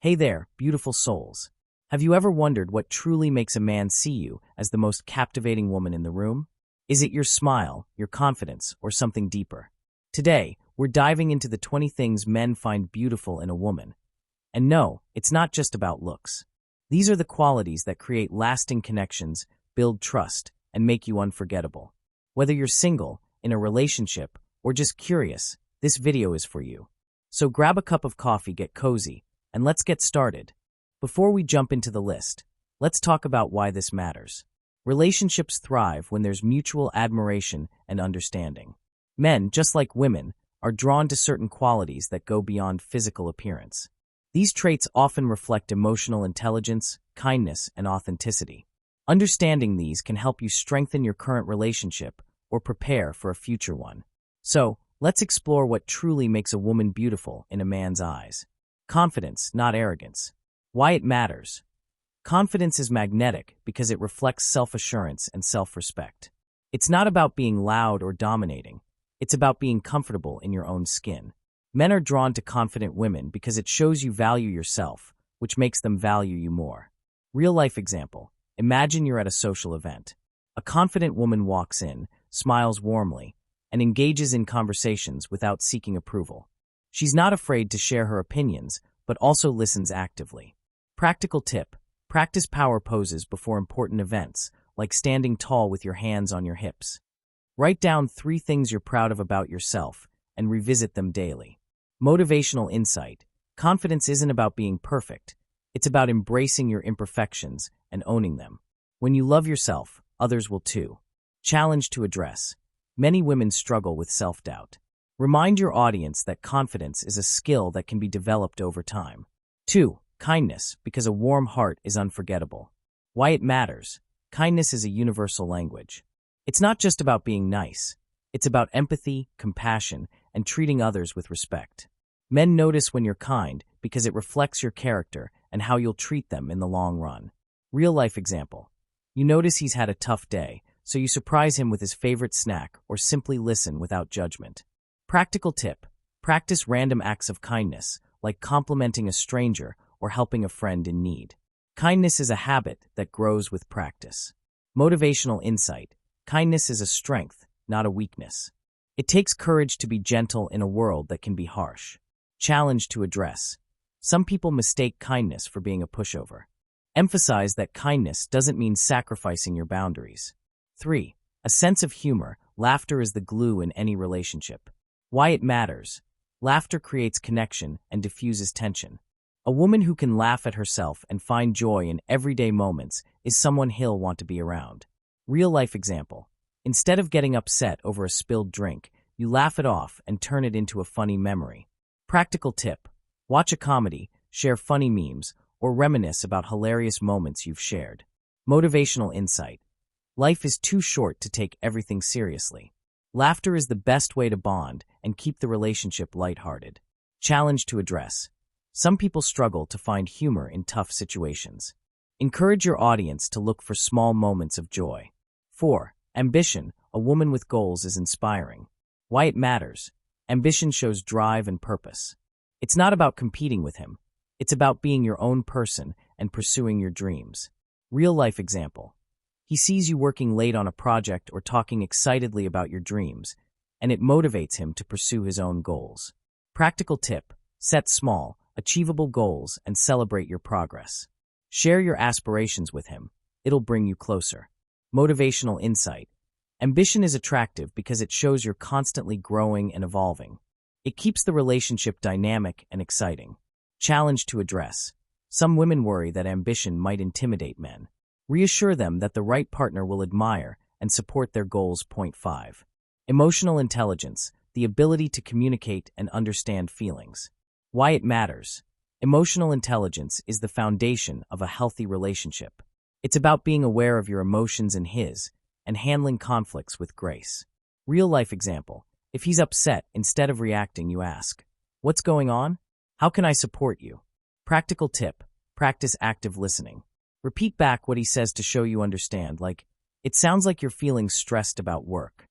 Hey there, beautiful souls. Have you ever wondered what truly makes a man see you as the most captivating woman in the room? Is it your smile, your confidence, or something deeper? Today, we're diving into the 20 things men find beautiful in a woman. And no, it's not just about looks. These are the qualities that create lasting connections, build trust, and make you unforgettable. Whether you're single, in a relationship, or just curious, this video is for you. So grab a cup of coffee, get cozy, and let's get started. Before we jump into the list, let's talk about why this matters. Relationships thrive when there's mutual admiration and understanding. Men, just like women, are drawn to certain qualities that go beyond physical appearance. These traits often reflect emotional intelligence, kindness, and authenticity. Understanding these can help you strengthen your current relationship or prepare for a future one. So, let's explore what truly makes a woman beautiful in a man's eyes. Confidence, not arrogance. Why it matters. Confidence is magnetic because it reflects self-assurance and self-respect. It's not about being loud or dominating. It's about being comfortable in your own skin. Men are drawn to confident women because it shows you value yourself, which makes them value you more. Real-life example. Imagine you're at a social event. A confident woman walks in, smiles warmly, and engages in conversations without seeking approval. She's not afraid to share her opinions, but also listens actively. Practical tip. Practice power poses before important events, like standing tall with your hands on your hips. Write down 3 things you're proud of about yourself and revisit them daily. Motivational insight. Confidence isn't about being perfect. It's about embracing your imperfections and owning them. When you love yourself, others will too. Challenge to address. Many women struggle with self-doubt. Remind your audience that confidence is a skill that can be developed over time. 2. Kindness, because a warm heart is unforgettable. Why it matters. Kindness is a universal language. It's not just about being nice. It's about empathy, compassion, and treating others with respect. Men notice when you're kind because it reflects your character and how you'll treat them in the long run. Real-life example. You notice he's had a tough day, so you surprise him with his favorite snack or simply listen without judgment. Practical tip. Practice random acts of kindness, like complimenting a stranger or helping a friend in need. Kindness is a habit that grows with practice. Motivational insight. Kindness is a strength, not a weakness. It takes courage to be gentle in a world that can be harsh. Challenge to address. Some people mistake kindness for being a pushover. Emphasize that kindness doesn't mean sacrificing your boundaries. 3. A sense of humor. Laughter is the glue in any relationship. Why it matters. Laughter creates connection and diffuses tension. A woman who can laugh at herself and find joy in everyday moments is someone he'll want to be around. Real-life example. Instead of getting upset over a spilled drink, you laugh it off and turn it into a funny memory. Practical tip. Watch a comedy, share funny memes, or reminisce about hilarious moments you've shared. Motivational insight. Life is too short to take everything seriously. Laughter is the best way to bond and keep the relationship lighthearted. Challenge to address. Some people struggle to find humor in tough situations. Encourage your audience to look for small moments of joy. 4. Ambition. A woman with goals is inspiring. Why it matters. Ambition shows drive and purpose. It's not about competing with him. It's about being your own person and pursuing your dreams. Real-life example. He sees you working late on a project or talking excitedly about your dreams, and it motivates him to pursue his own goals. Practical tip. Set small, achievable goals and celebrate your progress. Share your aspirations with him. It'll bring you closer. Motivational insight. Ambition is attractive because it shows you're constantly growing and evolving. It keeps the relationship dynamic and exciting. Challenge to address. Some women worry that ambition might intimidate men. Reassure them that the right partner will admire and support their goals. 5. Emotional intelligence, the ability to communicate and understand feelings. Why it matters. Emotional intelligence is the foundation of a healthy relationship. It's about being aware of your emotions and his, and handling conflicts with grace. Real-life example. If he's upset, instead of reacting, you ask, "What's going on? How can I support you?" Practical tip. Practice active listening. Repeat back what he says to show you understand, like, "It sounds like you're feeling stressed about work."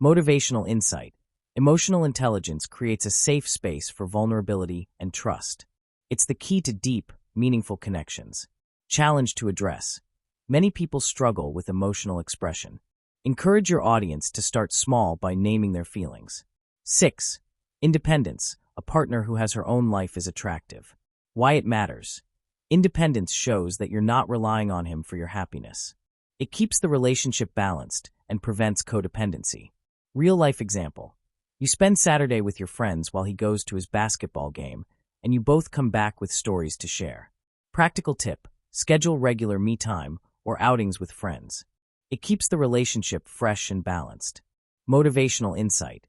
Motivational insight. Emotional intelligence creates a safe space for vulnerability and trust. It's the key to deep, meaningful connections. Challenge to address. Many people struggle with emotional expression. Encourage your audience to start small by naming their feelings. 6. Independence. A partner who has her own life is attractive. Why it matters. Independence shows that you're not relying on him for your happiness. It keeps the relationship balanced and prevents codependency. Real-life example. You spend Saturday with your friends while he goes to his basketball game, and you both come back with stories to share. Practical tip. Schedule regular me time or outings with friends. It keeps the relationship fresh and balanced. Motivational insight.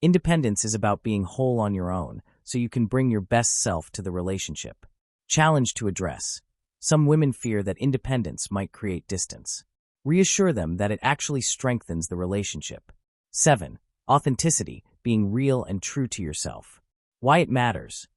Independence is about being whole on your own, so you can bring your best self to the relationship. Challenge to address. Some women fear that independence might create distance. Reassure them that it actually strengthens the relationship. 7. Authenticity, being real and true to yourself. Why it matters.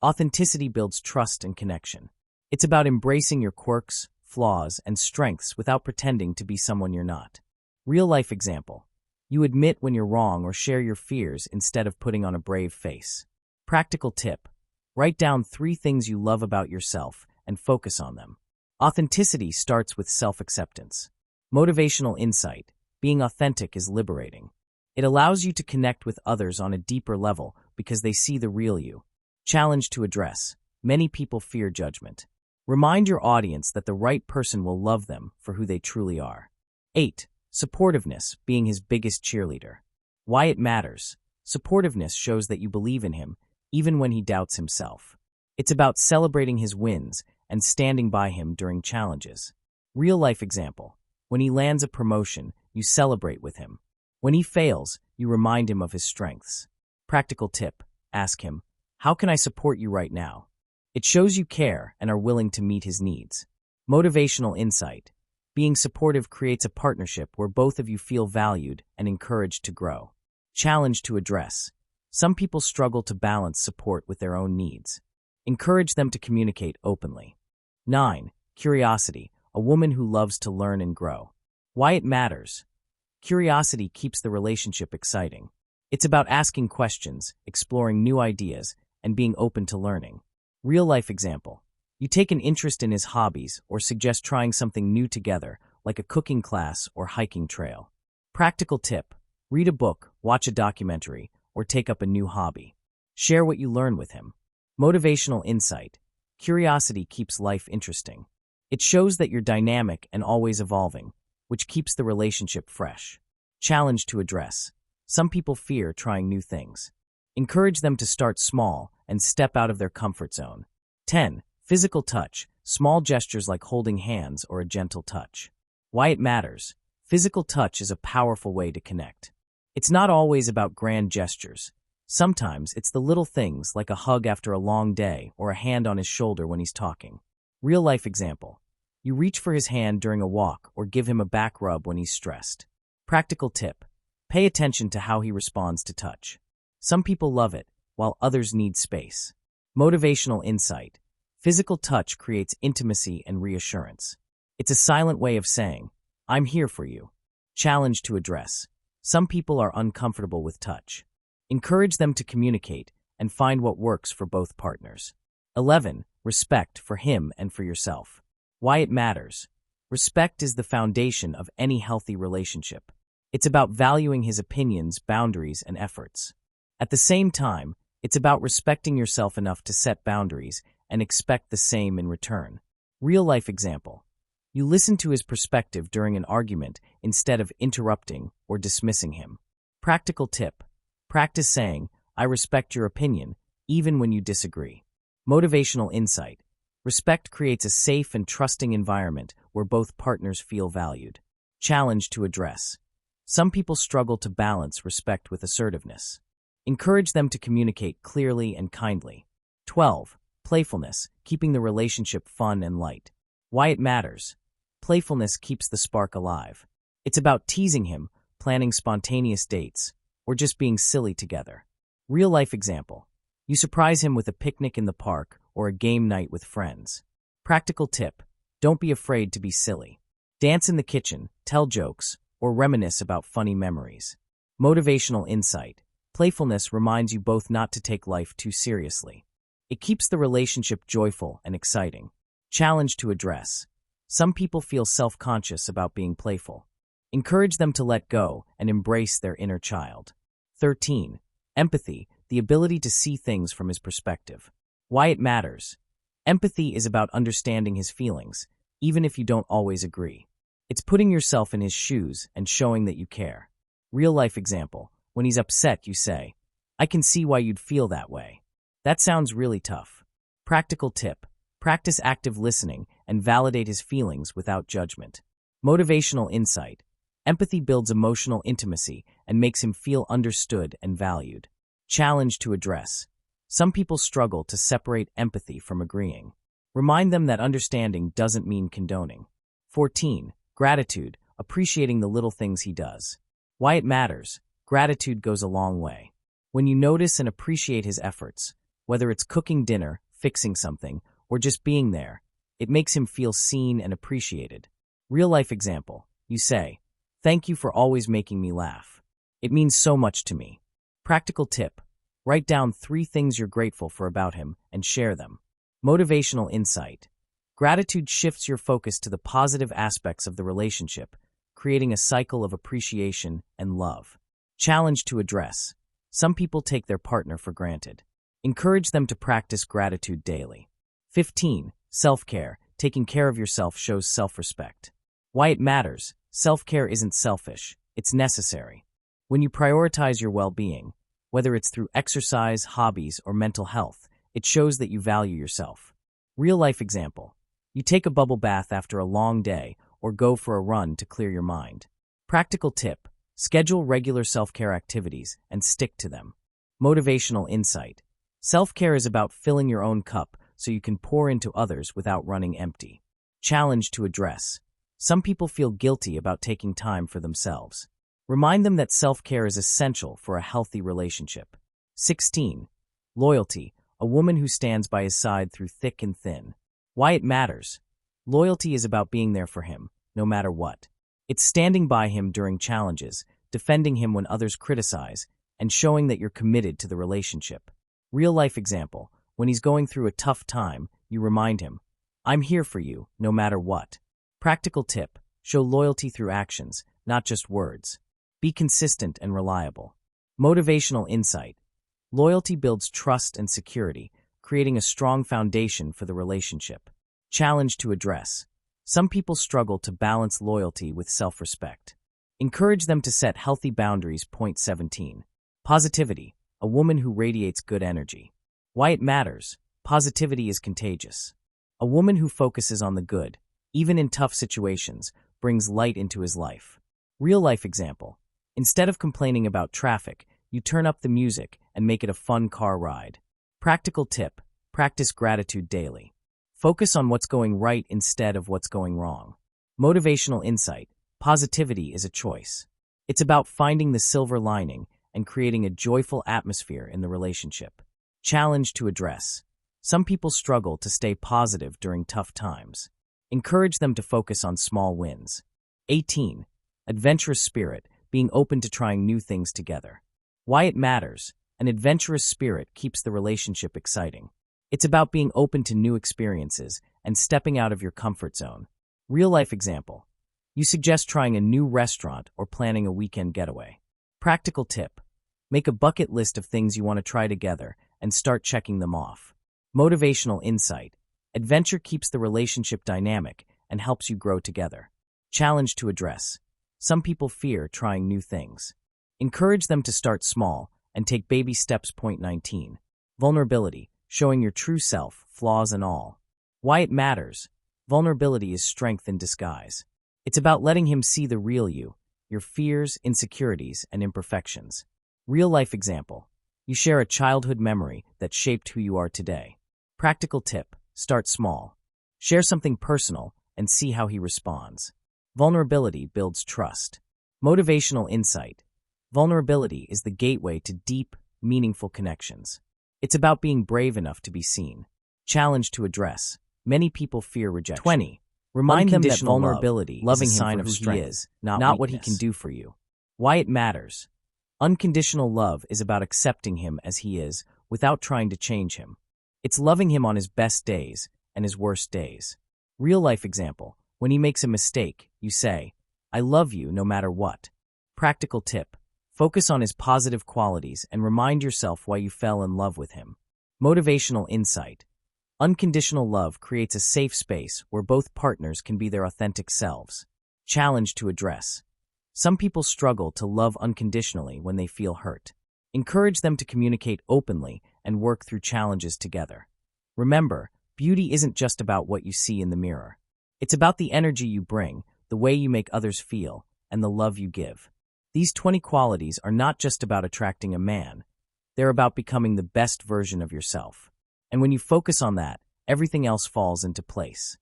Authenticity builds trust and connection. It's about embracing your quirks, flaws, and strengths without pretending to be someone you're not. Real-life example. You admit when you're wrong or share your fears instead of putting on a brave face. Practical tip. Write down 3 things you love about yourself and focus on them. Authenticity starts with self-acceptance. Motivational insight. Being authentic is liberating. It allows you to connect with others on a deeper level because they see the real you. Challenge to address. Many people fear judgment. Remind your audience that the right person will love them for who they truly are. 8. Supportiveness, being his biggest cheerleader. Why it matters. Supportiveness shows that you believe in him, even when he doubts himself. It's about celebrating his wins and standing by him during challenges. Real-life example. When he lands a promotion, you celebrate with him. When he fails, you remind him of his strengths. Practical tip. Ask him, how can I support you right now? It shows you care and are willing to meet his needs. Motivational insight. Being supportive creates a partnership where both of you feel valued and encouraged to grow. Challenge to address. Some people struggle to balance support with their own needs. Encourage them to communicate openly. 9. Curiosity, a woman who loves to learn and grow. Why it matters. Curiosity keeps the relationship exciting. It's about asking questions, exploring new ideas, and being open to learning. Real-life example. You take an interest in his hobbies or suggest trying something new together, like a cooking class or hiking trail. Practical tip. Read a book, watch a documentary, or take up a new hobby. Share what you learn with him. Motivational insight. Curiosity keeps life interesting. It shows that you're dynamic and always evolving, which keeps the relationship fresh. Challenge to address. Some people fear trying new things. Encourage them to start small and step out of their comfort zone. 10. Physical touch, small gestures like holding hands or a gentle touch. Why it matters. Physical touch is a powerful way to connect. It's not always about grand gestures. Sometimes it's the little things like a hug after a long day or a hand on his shoulder when he's talking. Real-life example. You reach for his hand during a walk or give him a back rub when he's stressed. Practical tip. Pay attention to how he responds to touch. Some people love it, while others need space. Motivational insight. Physical touch creates intimacy and reassurance. It's a silent way of saying, I'm here for you. Challenge to address. Some people are uncomfortable with touch. Encourage them to communicate and find what works for both partners. 11. Respect for him and for yourself. Why it matters. Respect is the foundation of any healthy relationship. It's about valuing his opinions, boundaries, and efforts. At the same time, it's about respecting yourself enough to set boundaries and expect the same in return. Real-life example. You listen to his perspective during an argument instead of interrupting or dismissing him. Practical tip. Practice saying, I respect your opinion, even when you disagree. Motivational insight. Respect creates a safe and trusting environment where both partners feel valued. Challenge to address. Some people struggle to balance respect with assertiveness. Encourage them to communicate clearly and kindly. 12. Playfulness, keeping the relationship fun and light. Why it matters. Playfulness keeps the spark alive. It's about teasing him, planning spontaneous dates, or just being silly together. Real-life example. You surprise him with a picnic in the park or a game night with friends. Practical tip. Don't be afraid to be silly. Dance in the kitchen, tell jokes, or reminisce about funny memories. Motivational insight. Playfulness reminds you both not to take life too seriously. It keeps the relationship joyful and exciting. Challenge to address. Some people feel self-conscious about being playful. Encourage them to let go and embrace their inner child. 13. Empathy, the ability to see things from his perspective. Why it matters. Empathy is about understanding his feelings, even if you don't always agree. It's putting yourself in his shoes and showing that you care. Real-life example. When he's upset, you say, "I can see why you'd feel that way." That sounds really tough. Practical tip. Practice active listening and validate his feelings without judgment. Motivational insight. Empathy builds emotional intimacy and makes him feel understood and valued. Challenge to address. Some people struggle to separate empathy from agreeing. Remind them that understanding doesn't mean condoning. 14. Gratitude, appreciating the little things he does. Why it matters. Gratitude goes a long way. When you notice and appreciate his efforts, whether it's cooking dinner, fixing something, or just being there, it makes him feel seen and appreciated. Real-life example. You say, "Thank you for always making me laugh. It means so much to me." Practical tip. Write down 3 things you're grateful for about him and share them. Motivational insight. Gratitude shifts your focus to the positive aspects of the relationship, creating a cycle of appreciation and love. Challenge to address. Some people take their partner for granted. Encourage them to practice gratitude daily. 15. Self-care. Taking care of yourself shows self-respect. Why it matters. Self-care isn't selfish. It's necessary. When you prioritize your well-being, whether it's through exercise, hobbies, or mental health, it shows that you value yourself. Real-life example. You take a bubble bath after a long day or go for a run to clear your mind. Practical tip. Schedule regular self-care activities and stick to them. Motivational insight. Self-care is about filling your own cup so you can pour into others without running empty. Challenge to address. Some people feel guilty about taking time for themselves. Remind them that self-care is essential for a healthy relationship. 16. Loyalty, a woman who stands by his side through thick and thin. Why it matters. Loyalty is about being there for him, no matter what. It's standing by him during challenges, defending him when others criticize, and showing that you're committed to the relationship. Real-life example. When he's going through a tough time, you remind him, "I'm here for you, no matter what." Practical tip. Show loyalty through actions, not just words. Be consistent and reliable. Motivational insight. Loyalty builds trust and security, creating a strong foundation for the relationship. Challenge to address. Some people struggle to balance loyalty with self-respect. Encourage them to set healthy boundaries. Point 17. Positivity, a woman who radiates good energy. Why it matters. Positivity is contagious. A woman who focuses on the good, even in tough situations, brings light into his life. Real-life example. Instead of complaining about traffic, you turn up the music and make it a fun car ride. Practical tip. Practice gratitude daily. Focus on what's going right instead of what's going wrong. Motivational insight. Positivity is a choice. It's about finding the silver lining and creating a joyful atmosphere in the relationship. Challenge to address. Some people struggle to stay positive during tough times. Encourage them to focus on small wins. 18. Adventurous spirit, being open to trying new things together. Why it matters. An adventurous spirit keeps the relationship exciting. It's about being open to new experiences and stepping out of your comfort zone. Real-life example. You suggest trying a new restaurant or planning a weekend getaway. Practical tip. Make a bucket list of things you want to try together and start checking them off. Motivational insight. Adventure keeps the relationship dynamic and helps you grow together. Challenge to address. Some people fear trying new things. Encourage them to start small and take baby steps. Point 19. Vulnerability, showing your true self, flaws and all. Why it matters. Vulnerability is strength in disguise. It's about letting him see the real you, your fears, insecurities, and imperfections. Real-life example. You share a childhood memory that shaped who you are today. Practical tip. Start small. Share something personal and see how he responds. Vulnerability builds trust. Motivational insight. Vulnerability is the gateway to deep, meaningful connections. It's about being brave enough to be seen. Challenge to address. Many people fear rejection. 20. Remind them that vulnerability is a sign of who he is, not what he can do for you. Why it matters. Unconditional love is about accepting him as he is without trying to change him. It's loving him on his best days and his worst days. Real life example. When he makes a mistake, you say, "I love you no matter what." Practical tip. Focus on his positive qualities and remind yourself why you fell in love with him. Motivational insight. Unconditional love creates a safe space where both partners can be their authentic selves. Challenge to address. Some people struggle to love unconditionally when they feel hurt. Encourage them to communicate openly and work through challenges together. Remember, beauty isn't just about what you see in the mirror. It's about the energy you bring, the way you make others feel, and the love you give. These 20 qualities are not just about attracting a man. They're about becoming the best version of yourself. And when you focus on that, everything else falls into place.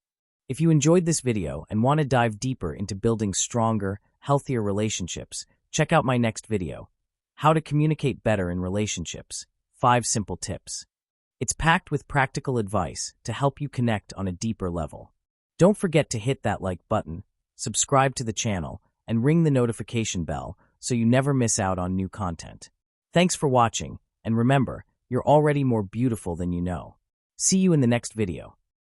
If you enjoyed this video and want to dive deeper into building stronger, healthier relationships, check out my next video, How to Communicate Better in Relationships, 5 Simple Tips. It's packed with practical advice to help you connect on a deeper level. Don't forget to hit that like button, subscribe to the channel, and ring the notification bell so you never miss out on new content. Thanks for watching, and remember, you're already more beautiful than you know. See you in the next video.